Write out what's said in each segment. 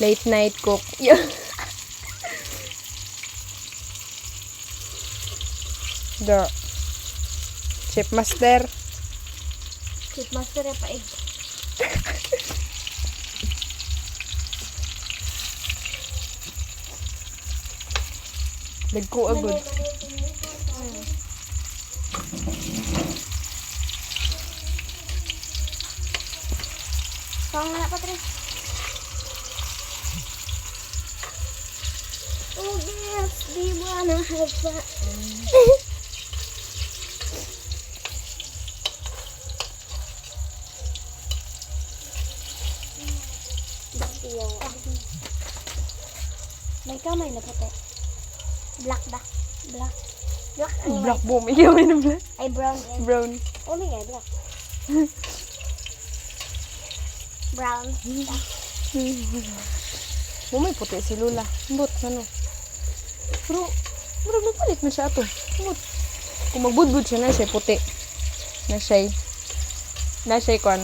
Late night cook. Yeah. The Chef Master. Chef Master ya paig. Dagko agad. Pang na Patri. Oh yes, we wanna have fun. May kamay na puti. Black ba? Black. Black. Black boom. Ikaw may na black. Ay, brown. Brown. Uli nga, black. Brown. May puti si Lula. Ambot, ano. Pero, marag nagpalit na siya ato. Ambot. Kung magbudbud siya na siya, puti. Na siya, kon.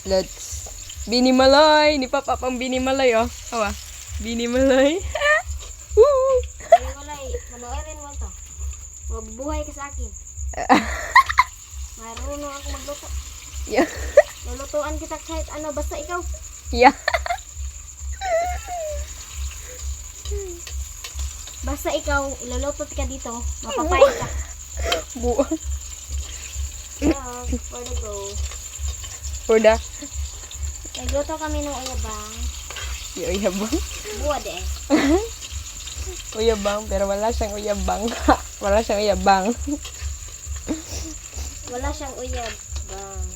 Let's Binimalay. Ni Papa pang Binimalay, oh. Awa. Binimalay. Woo! Ay, walay. Manoerin mo to. Mabuhay ka sa akin. Marunong ako magluto. Yeah. Lulutuan kita kahit ano. Basta ikaw. Yeah. Basta ikaw, ilulutot ka dito. Mapapay ka. Buo. Yeah, for the go. For the Nagluto kami ng uyabang. uyabang. Buwad eh. Uyabang, pero wala siyang uyabang. Wala siyang uyabang. Wala siyang uyabang.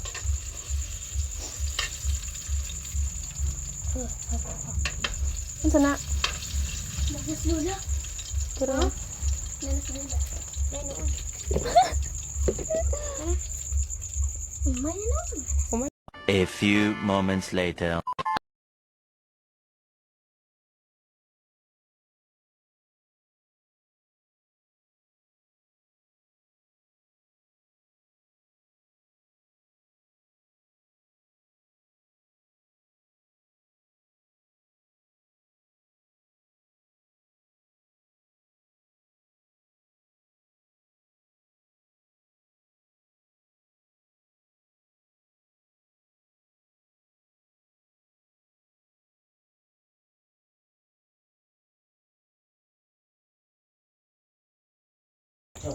Ano na? Nagas lula. Pero Nagas lula. Dali ah. May ano? A few moments later.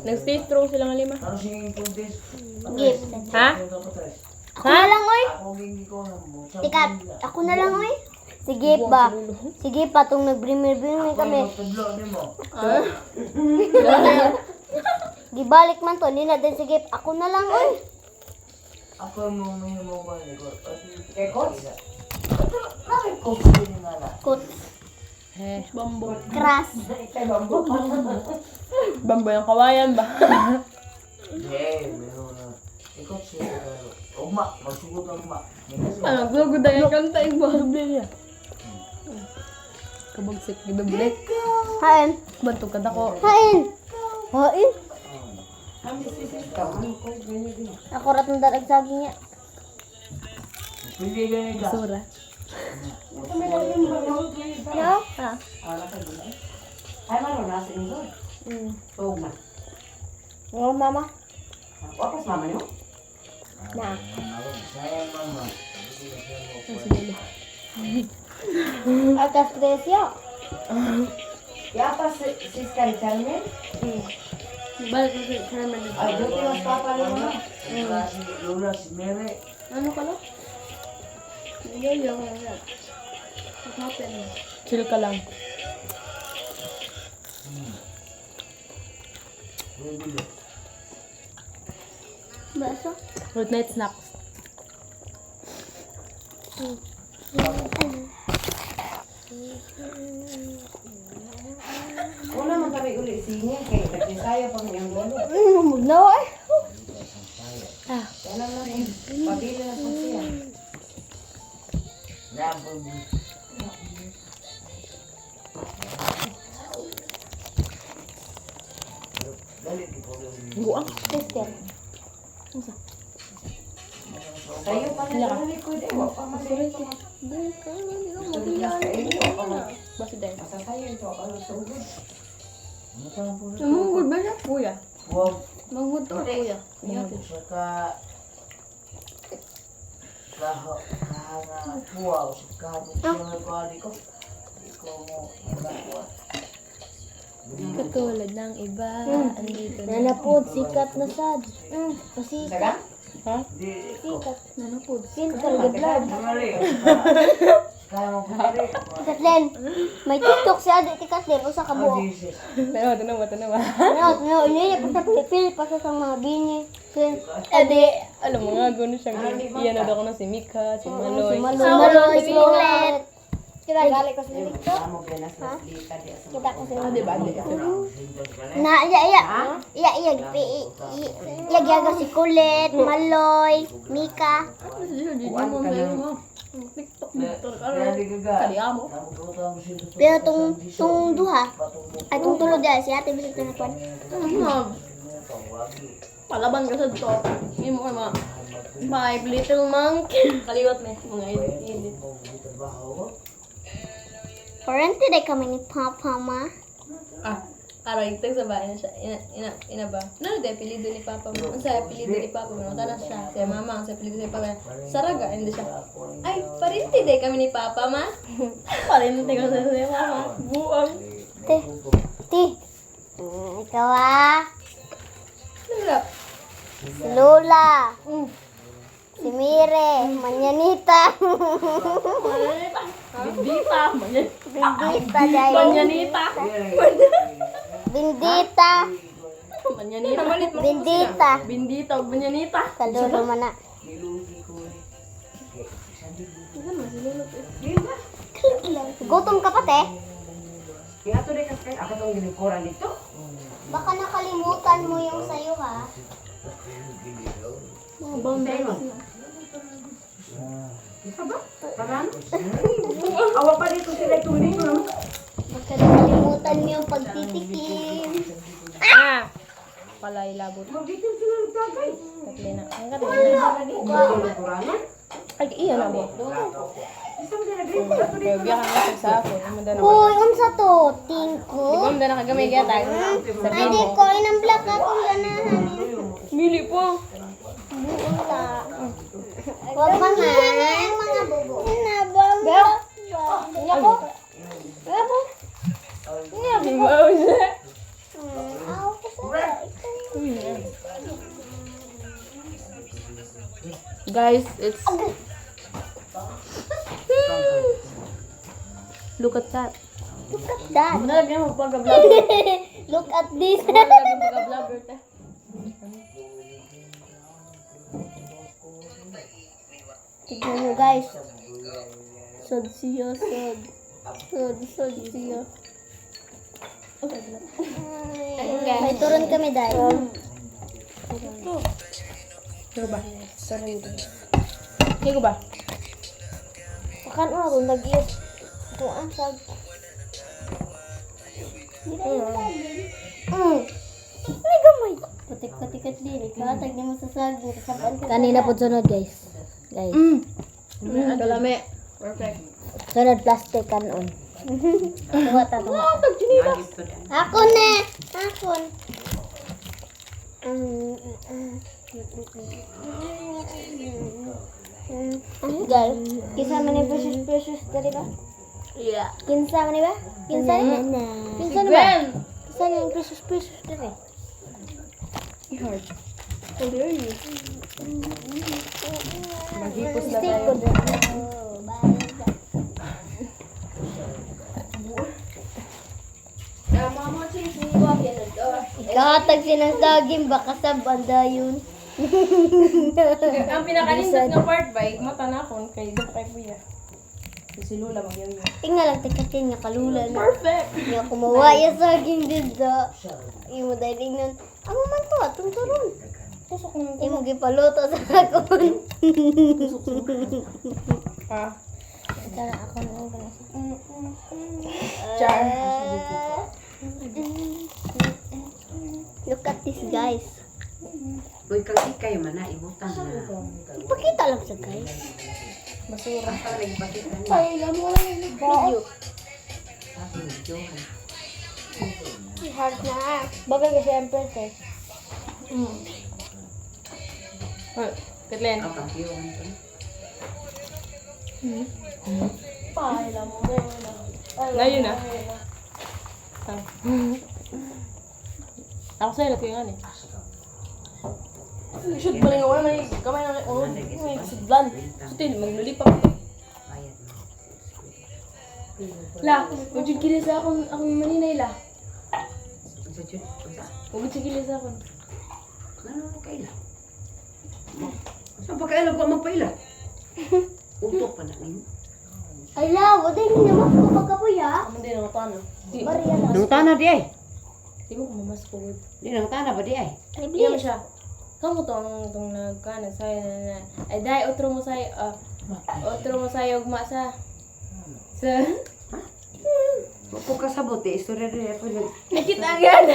nag-stay strong silang lima. Gift. Ha? Ako na lang, oy. Tika, ako na lang, oy. Sige ba? Sige pa, itong nag-brimir-brimir kami. Gibalik man to, nila din sige. Ako na lang, oy. Ako mo ba ni ko? Kay coach? Kut, Eh, bambo. kras. Bambo yung kawayan ba? Eh, meron na. Ikaw siya. Ugma, magsugod ang ugma. Ano, glugod na yung kanta yung bahabi niya. Kabagsik, gidablik. Hain. Bantog ka ko. Hain. Hain. Ako rat ng dalag saging niya. Pwede ganyan ka. Sura. No? Ha? Ay, maro nasa inyo. Tuog man. Oo, mama. Wapas mama niyo? Na. Sayang mama. Atas presyo. Yapa si Sky Carmen? Balik ko sa naman. Ay, duty mas papa niyo na. Si Lola, si Mary. Ano ka na? Yun. Chill ka lang. Baso? Fruit night snacks. Una man kami uli sinya kay nagsisayo pa yung lolo. No, eh. Yan lang lang. Pabili na po siya. Dali, di ko lang. Buang. Sister. Sayo pa na sa likod eh. Wa pa masaya ito. Basta dahil. Masasayo ito. Ano sa ugod? Ano ka lang po? Manggod ba siya? Kuya. Huwag. Manggod to, kuya. Saka kahanga puwaw kahanga siya pari ko di ko mo nagawa Katulad ng iba. Andito na. Nanapod, sikat na sad. Pasikat. Saga? Ha? di ko Sikat. Nanapod. Kintal, gadlad. mali kaya mo pari Kathleen, may TikTok si Adi ti Kathleen, usa ka buok. Jesus Tanawa, tanawa, tanawa. Ano, niya pa sa pilipil, pa sa mga bini. Ede, alam mo nga, gano'n siyang iyan na daw ko na si Mika, si Maloy. Maloy, Singlet. Gali ko sa TikTok. Amo ganas na slita di asa. Kita ko sa Di ba? Na, iya, yaga si Kulit, Maloy, Mika. Kuan ka na. TikTok, kaya di gaga Kaliya mo. Pero tung duha, ay tung tulog dyan, si ate bisita na kwan. Palaban ka sa to. Hindi mo ma. 5 little monkey. Kaliwat na mga edit. Parente day kami ni Papa, ma. Aray, ito sa bahay na siya. Ina ba? Ano de apelido ni Papa mo? Ang sa apelido ni Papa mo, tanas siya. Si Mama, ang sa apelido ni Papa. Saraga, hindi siya. Ay, parinti de kami ni Papa, ma. Parinti ko sa Mama. Buang. Ti. Ikaw ah. Nanggap. Si Lola. Si Mire. Manyanita. Bindita. Bindita dahil. Manyanita. Bindita. Manyanita. Bindita. Bindita. Manyanita. Kaluro man na. Gutom ka pa, te? Kaya to rin kasi ako tong ginikuran dito. Baka nakalimutan mo yung sayo, ha? Mga boundaries na. Isa ba? Parang? Awa pa dito sila itong dito naman. Baka nakalimutan mo yung pagtitikim. Palay labot. Magdikin sila nagtagay. Katlina. Ang katlina. Ginikuran? Ay, iya na ba? Isang ginagay ko. Ato Kaya biya ka nga sa ako. Ano mo na Uy, unsa to? Di Tingko? ba mo na kagamay gatag? Ay, Sabihin di mo. ko. Inang black akong ganahan. Mili po. Buta. Huwag mga mga bubo. Nabang. Bel. Niya ko. Niya ko. Niya Di ba siya? Aw, Guys, it's... Look at that. look at that. Nalagyan mo pagka-vlogger. Look at this. Nalagyan pagka-vlogger ta. Tignan nyo guys. Sod siya, sod. Sod siya. May turon kami dahil. Kaya ba? Sorry. Kaya ba? Makan mo ako, nag-iit. Ito ang sag. May gamay. Patik-patikat din. Ikatag niya mo sa sag. Kanina po sunod guys. Guys. Kalame. Perfect. Sunod plastic kanon. Tuwa ta tuwa. Ako na. Ako. Gal, kinsa man ni precious dari ba? Yeah. Kinsa man ni ba? Kinsa ni? Kinsa ni ba? Kinsa ni ang precious dari? I-heart. How dare you? Maghipos na Stick tayo. ko din. Ikatag sinang daging baka sa banda yun. Ang pinakanindot nga part ba, mata na akong kay Dok kay Kuya. Si Lula magyaw yun. Tingnan lang tikatin niya kalula na. Perfect! Niya kumawaya sa aking dito. Imo dahil tingnan. Amo man to, tunturon. Tusok naman Imo gipaluto sa akon. Ah. Tara ako na ako na. Char. Look at this, guys. Uy, kang ikay man na, ibutan na. Ipakita lang sa guys. Basura. Para nagpakita niya. Ay, alam mo lang yung Video. Sabi ni Johan. Hard na. Bagay kasi ang princess. Ay, Kathleen. Ang kampiyon ko. Ngayon na. Ako sa'yo, natin nga eh. Shoot ba nga wala may kamay na may sidlan. So tin maglulipap. Bayad na. La, ujud kili sa akong maninay la. Sa Jud. Ujud kili sa akon. Ano kaila? Saan pa kaila ko magpaila? Utok pa na ninyo. Ay, la, wala yung naman ko pagkapuya. Amo din ang tano. Di Maria na. Nang tana di ay. di mo kumamas ko gud. Di nang tana ba di ay? Iya mo siya. Kamu tong nagkana sa na. Ay dai otro mo say ugma sa. Mapo ka sabot eh. Istorya rin ako nag... Nakita agad.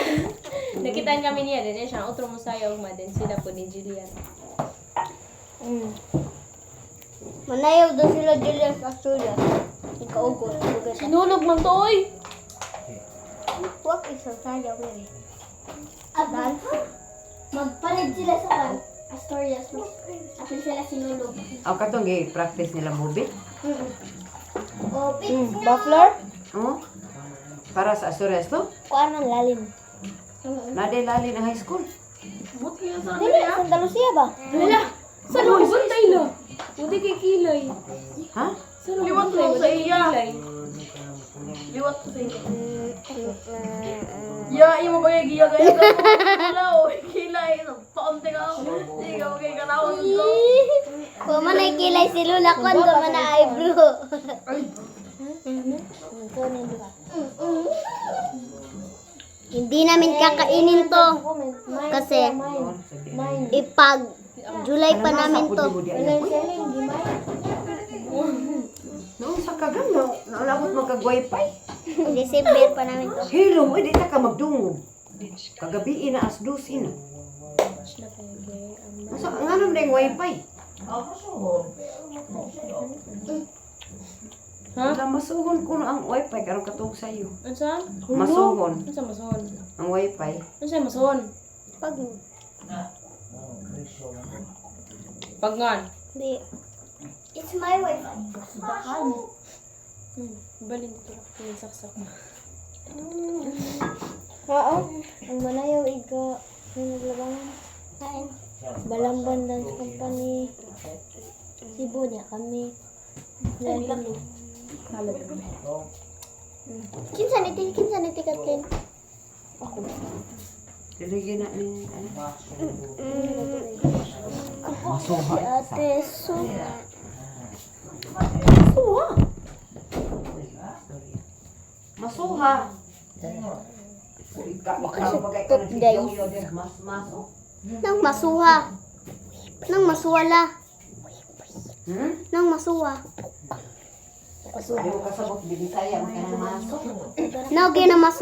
Nakitaan kami niya din siya. Otro mo say ugma din sila po ni Julian. Manayaw daw sila Julius Asturias. Ikaugos. Sinulog man to oy. What is ang sayaw na rin? Adan? Magpalit sila sa kan. Asturias. Atin sila sinulog. Ang katong practice nila movie. O, pits nga. Buffler? Oh. Para sa Asturias to. Kuan ang lalim. Naday lali ng high school. Buti na sa Dili, sa Andalusia ba? Hala. Sa loob bantay la. Buti kay kilay. Ha? Sa loob liwat ko sa iya. Liwat ko sa iya. Ya, iya mo ba yung giya gaya ka mo? Wala o, kilay. Paunti ka. Hindi ka magay ka naon ko. Kung man ay kilay si Lula, kung man na eyebrow. Hindi namin kakainin to. Kasi ipag July pa namin to. Noong sa kagang na naulabot magkag-wifi. December pa namin to. Hello, di ta ka magdungog. Kagabi na as 12 na. Asa nga nang ding wifi? Ako suhon. Ha? Masuhon ko na ang wifi karon katong sayo. Ansa? Masuhon Ansa mason? ang wifi. Ansa mason? Pag Pagngan. di. It's my wifi. Balin dito. Yung saksak mo. Oo. Ang manayaw iga. Yung naglabangan. Kain. Balamban Dance Company. Cebu niya kami. Lalo. Kinsa niti Kathleen. Diligyan na ni ano. Si Ate Su. Masuha. Makasuktot, guys. Nang masuha. Nang masuwala. Nang masuwa. Di mo kasabot, binitaya, magkanang masok. Nang ginamasu.